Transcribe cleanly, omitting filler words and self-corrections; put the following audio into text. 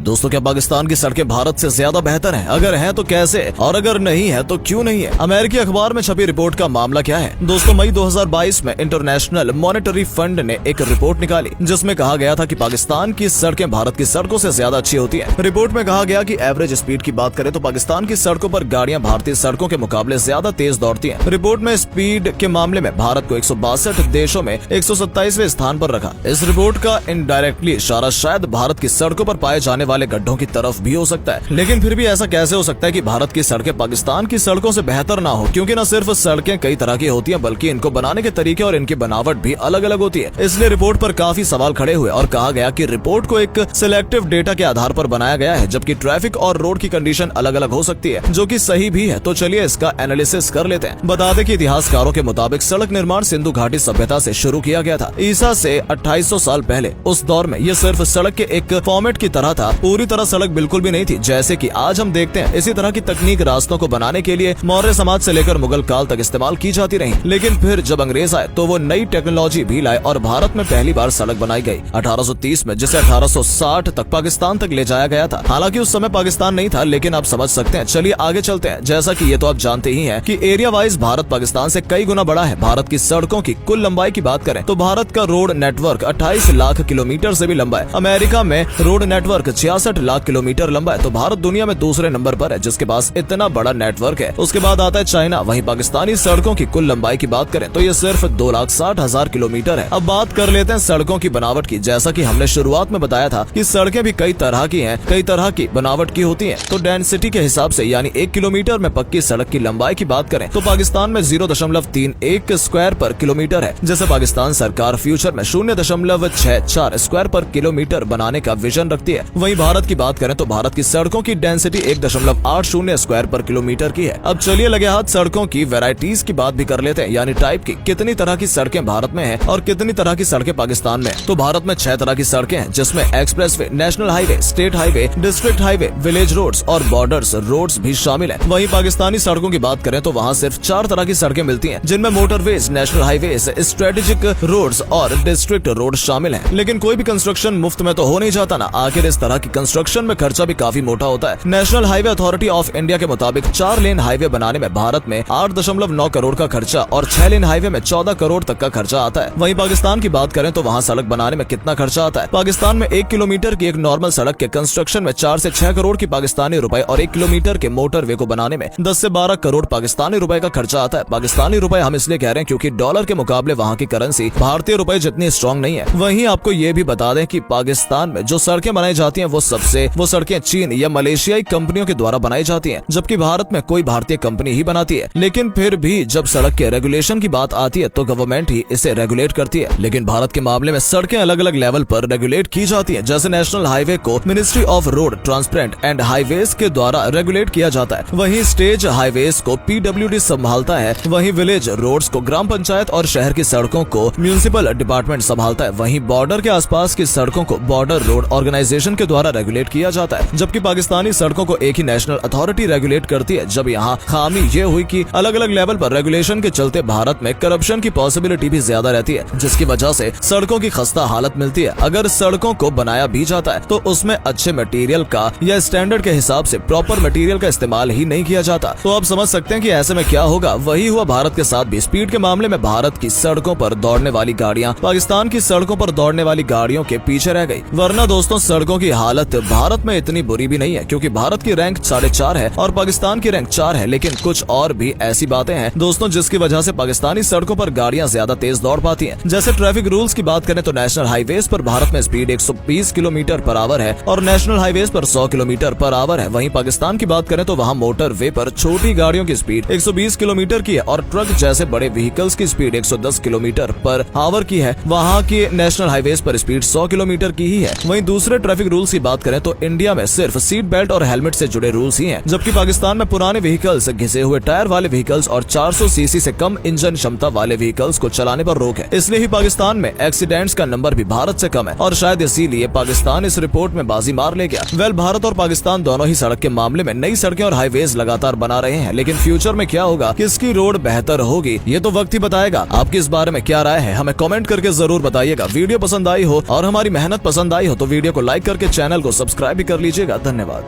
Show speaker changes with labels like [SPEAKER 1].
[SPEAKER 1] दोस्तों, क्या पाकिस्तान की सड़कें भारत से ज्यादा बेहतर हैं? अगर हैं तो कैसे, और अगर नहीं है तो क्यों नहीं है? अमेरिकी अखबार में छपी रिपोर्ट का मामला क्या है? दोस्तों, मई 2022 में इंटरनेशनल मॉनेटरी फंड ने एक रिपोर्ट निकाली जिसमें कहा गया था कि पाकिस्तान की सड़कें भारत की सड़कों से ज्यादा अच्छी होती हैं। रिपोर्ट में कहा गया कि एवरेज स्पीड की बात करें तो पाकिस्तान की सड़कों पर गाड़ियां भारतीय सड़कों के मुकाबले ज्यादा तेज दौड़ती हैं। रिपोर्ट में स्पीड के मामले में भारत को 162 देशों में 127वें स्थान पर रखा। इस रिपोर्ट का इनडायरेक्टली इशारा शायद भारत की सड़कों पर पाए जाने वाले गड्ढों की तरफ भी हो सकता है, लेकिन फिर भी ऐसा कैसे हो सकता है कि भारत की सड़कें पाकिस्तान की सड़कों से बेहतर ना हो? क्योंकि न सिर्फ सड़कें कई तरह की होती हैं, बल्कि इनको बनाने के तरीके और इनकी बनावट भी अलग अलग होती है। इसलिए रिपोर्ट पर काफी सवाल खड़े हुए और कहा गया कि रिपोर्ट को एक सिलेक्टिव डेटा के आधार पर बनाया गया है, जबकि ट्रैफिक और रोड की कंडीशन अलग अलग हो सकती है, जो कि सही भी है। तो चलिए इसका एनालिसिस कर लेते हैं। बता दें कि इतिहासकारों के मुताबिक सड़क निर्माण सिंधु घाटी सभ्यता से शुरू किया गया था, ईसा से 2800 साल पहले। उस दौर में ये सिर्फ सड़क के एक फॉर्मेट की तरह था, पूरी तरह सड़क बिल्कुल भी नहीं थी जैसे कि आज हम देखते हैं। इसी तरह की तकनीक रास्तों को बनाने के लिए मौर्य समाज से लेकर मुगल काल तक इस्तेमाल की जाती रही, लेकिन फिर जब अंग्रेज आए तो वो नई टेक्नोलॉजी भी लाए और भारत में पहली बार सड़क बनाई गई 1830 में, जिसे 1860 तक पाकिस्तान तक ले जाया गया था। हालांकि उस समय पाकिस्तान नहीं था, लेकिन आप समझ सकते हैं। चलिए आगे चलते हैं। जैसा कि ये तो आप जानते ही हैं कि एरिया वाइज भारत पाकिस्तान से कई गुना बड़ा है। भारत की सड़कों की कुल लंबाई की बात करें तो भारत का रोड नेटवर्क 28 लाख किलोमीटर से भी लंबा है। अमेरिका में रोड नेटवर्क 66 लाख किलोमीटर लंबा है। तो भारत दुनिया में दूसरे नंबर पर है जिसके पास इतना बड़ा नेटवर्क है। उसके बाद आता है चाइना। वहीं पाकिस्तानी सड़कों की कुल लंबाई की बात करें तो ये सिर्फ 2,60,000 किलोमीटर है। अब बात कर लेते हैं सड़कों की बनावट की। जैसा कि हमने शुरुआत में बताया था कि सड़कें भी कई तरह की हैं, कई तरह की बनावट की होती हैं। तो डेंसिटी के हिसाब से यानी 1 किलोमीटर में पक्की सड़क की लंबाई की बात करें तो पाकिस्तान में 0.31 स्क्वायर पर किलोमीटर है, जैसे पाकिस्तान सरकार फ्यूचर में 0.64 स्क्वायर पर किलोमीटर बनाने का विजन रखती है। वहीं भारत की बात करें तो भारत की सड़कों की डेंसिटी 1.80 स्क्वायर पर किलोमीटर की है। अब चलिए लगे हाथ सड़कों की वैरायटीज की बात भी कर लेते हैं, यानी टाइप की। कितनी तरह की सड़कें भारत में हैं और कितनी तरह की सड़कें पाकिस्तान में। तो भारत में 6 तरह की सड़कें हैं, जिसमें expressway, national highway, state highway, district highway, village roads और बॉर्डर्स रोड्स भी शामिल हैं। वहीं पाकिस्तानी सड़कों की बात करें तो वहाँ सिर्फ 4 तरह की सड़कें मिलती हैं, जिनमें motorways, national highways, strategic roads और डिस्ट्रिक्ट रोड शामिल हैं। लेकिन कोई भी कंस्ट्रक्शन मुफ्त में तो हो नहीं जाता ना। आखिर इस तरह की कंस्ट्रक्शन में खर्चा भी काफी मोटा होता है। National highway authority of India के मुताबिक 4 लेन हाईवे बनाने में भारत में 8.9 करोड़ का खर्चा और 6 लेन हाईवे में 14 करोड़ तक का खर्चा आता है। वहीं पाकिस्तान की बात करें तो वहाँ सड़क बनाने में कितना खर्चा आता है। पाकिस्तान में 1 किलोमीटर की एक नॉर्मल सड़क के कंस्ट्रक्शन में 4 से 6 करोड़ की पाकिस्तानी रुपए और 1 किलोमीटर के मोटरवे को बनाने में 10 से 12 करोड़ पाकिस्तानी रुपए का खर्चा आता है। पाकिस्तानी रुपए हम इसलिए कह रहे हैं क्योंकि डॉलर के मुकाबले वहाँ की करेंसी भारतीय रुपए जितनी स्ट्रॉन्ग नहीं है। वहीं आपको ये भी बता दें कि पाकिस्तान में जो सड़कें बनाई जाती हैं वो सड़कें चीन या मलेशियाई कंपनियों के द्वारा बनाई जाती हैं, जबकि भारत में कोई भारतीय कंपनी ही बनाती है। लेकिन फिर भी जब सड़क के रेगुलेशन की बात आती है तो गवर्नमेंट ही इसे रेगुलेट करती है। लेकिन भारत के मामले में सड़कें अलग अलग लेवल पर रेगुलेट की जाती हैं। जैसे नेशनल हाईवे को ministry of road transport and highways के द्वारा रेगुलेट किया जाता है। वहीं स्टेट हाईवेज को PWD संभालता है। वहीं विलेज रोड्स को ग्राम पंचायत और शहर की सड़कों को म्युनिसिपल डिपार्टमेंट संभालता है। वहीं बॉर्डर के आसपास की सड़कों को बॉर्डर रोड ऑर्गेनाइजेशन के द्वारा रेगुलेट किया जाता है, जबकि पाकिस्तानी सड़कों को एक ही नेशनल अथॉरिटी रेगुलेट करती है। जब यहाँ खामी ये हुई कि अलग अलग लेवल पर रेगुलेशन के चलते भारत में करप्शन की पॉसिबिलिटी भी ज्यादा रहती है, जिसकी वजह से सड़कों की खस्ता हालत मिलती है। अगर सड़कों को बनाया भी जाता है तो उसमें अच्छे मटेरियल का या स्टैंडर्ड के हिसाब से प्रॉपर मटेरियल का इस्तेमाल ही नहीं किया जाता। तो आप समझ सकते हैं कि ऐसे में क्या होगा। वही हुआ भारत के साथ भी। स्पीड के मामले में भारत की सड़कों पर दौड़ने वाली गाड़ियां पाकिस्तान की सड़कों पर दौड़ने वाली गाड़ियों के पीछे रह गई। वरना दोस्तों सड़कों की हालत भारत में इतनी बुरी भी नहीं है, क्योंकि भारत की रैंक 4.5 है और पाकिस्तान की रैंक 4 है। लेकिन कुछ और भी ऐसी बातें हैं दोस्तों जिसकी वजह से पाकिस्तानी सड़कों पर गाड़ियां ज्यादा तेज दौड़ पाती हैं। जैसे ट्रैफिक रूल्स की बात करें तो नेशनल हाईवेज पर भारत में स्पीड 120 किलोमीटर पर आवर है और नेशनल हाईवेज पर 100 किलोमीटर पर आवर है। वहीं पाकिस्तान की बात करें तो वहाँ मोटर वे पर छोटी गाड़ियों की स्पीड 120 किलोमीटर की है और ट्रक जैसे बड़े व्हीकल्स की स्पीड 110 किलोमीटर पर आवर की है। वहाँ की नेशनल हाईवेज पर स्पीड 100 किलोमीटर की ही है। वहीं दूसरे ट्रैफिक रूल्स की बात करें तो इंडिया में सिर्फ सीट बेल्ट और हेलमेट से जुड़े रूल्स ही हैं, जबकि पाकिस्तान में पुराने व्हीकल्स, घिसे हुए टायर वाले व्हीकल्स और 400 सीसी से कम इंजन क्षमता वाले व्हीकल्स को चलाने पर रोक है। इसलिए ही पाकिस्तान में एक्सीडेंट्स का नंबर भी भारत से कम है और शायद इसीलिए पाकिस्तान इस रिपोर्ट में बाजी मार ले गया। भारत और पाकिस्तान दोनों ही सड़क के मामले में नई सड़कें और हाईवेज लगातार बना रहे हैं, लेकिन फ्यूचर में क्या होगा, किसकी रोड बेहतर होगी, ये तो वक्त ही बताएगा। आपकी इस बारे में क्या राय है हमें कमेंट करके जरूर बताइएगा। वीडियो पसंद आई हो और हमारी मेहनत पसंद आई हो तो वीडियो को लाइक करके चैनल चैनल को सब्सक्राइब भी कर लीजिएगा। धन्यवाद।